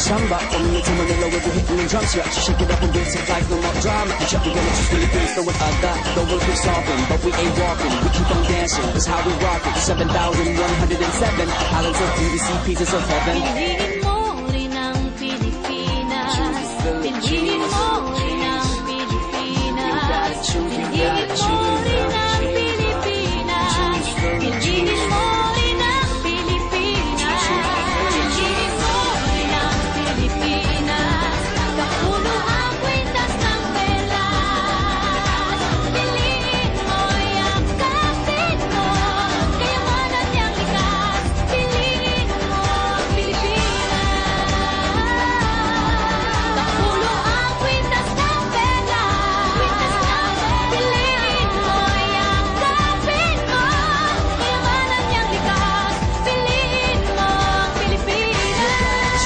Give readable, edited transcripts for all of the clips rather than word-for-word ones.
Samba, from Manila to Manila, we'll be hitting the drums. Yeah, she shake it up and dance it like no more drama. You check, we're gonna choose Philippines, know what I got. The world keeps talking, but we ain't walking. We keep on dancing, that's how we rock it. 7,107 islands of beauty, pieces of heaven. Piliin mo rin ang Pilipinas. Piliin mo rin ang Pilipinas. Piliin mo rin ang Pilipinas. Piliin mo rin ang Pilipinas. Piliin mo rin ang Pilipinas. Kapuno ang kwintas ng pelas. Piliin mo, yakapin mo, kayamanan niyang likas. Piliin mo ang Pilipinas. Kapuno ang kwintas ng pelas. Piliin mo, yakapin mo, kayamanan niyang likas. Piliin mo ang Pilipinas.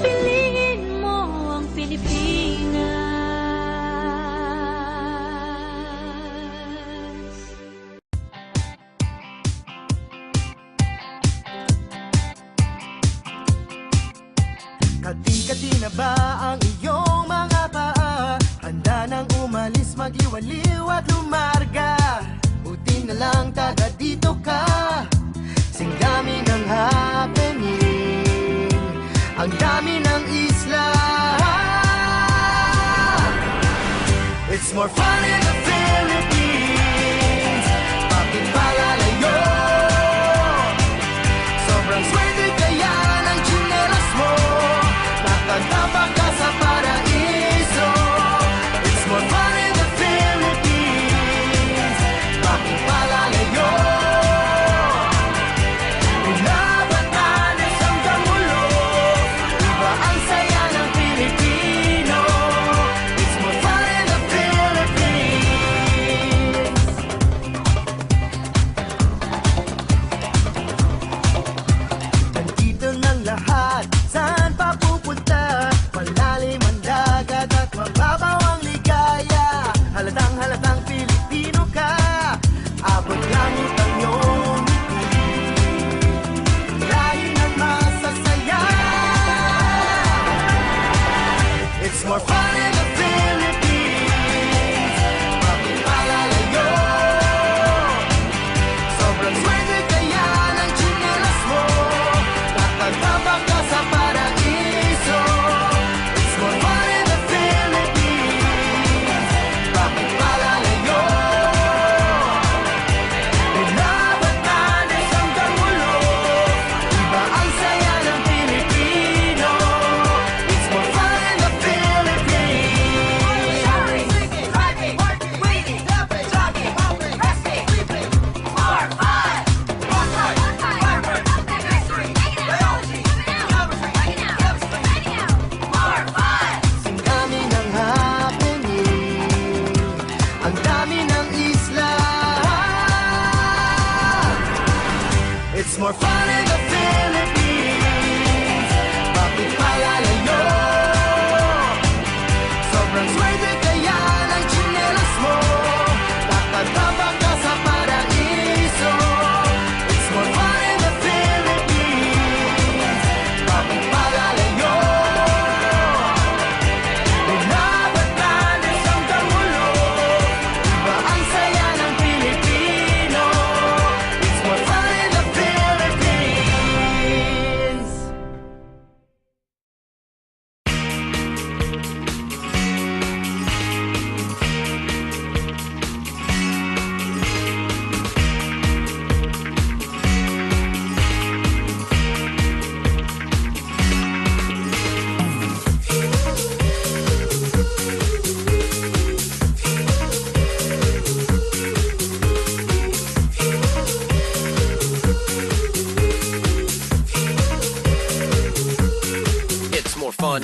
Piliin mo ang Pilipinas. Kati-kati na ba ang iyong mga paa? Handa nang umalis, mag-iwaliw at lumarga. Buti na lang taga dito ka. Sing dami ng happening, ang dami ng isla. It's more fun in the Philippines. Bakit ba lalayo? Sobrang swerte kaya ng tsinelas mo. Nakatapa ka sa paraíso. fun.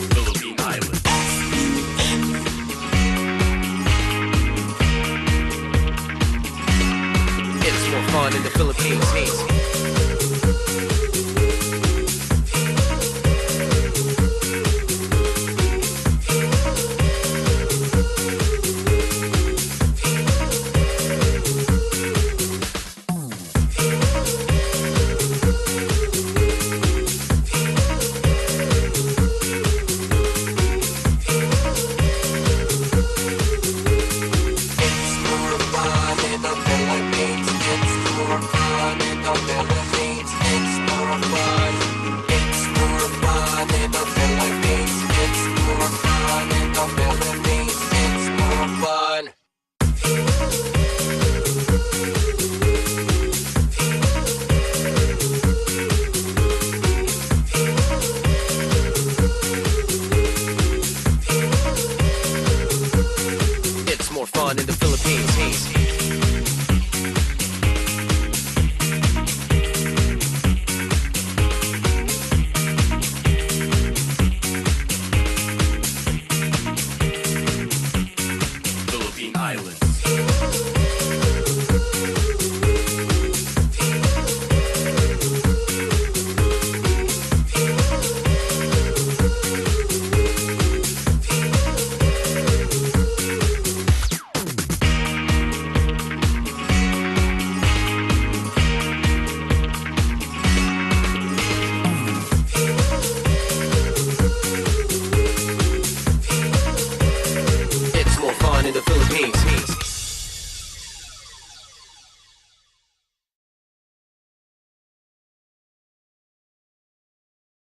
Philippine Islands. It's more fun in the Philippines.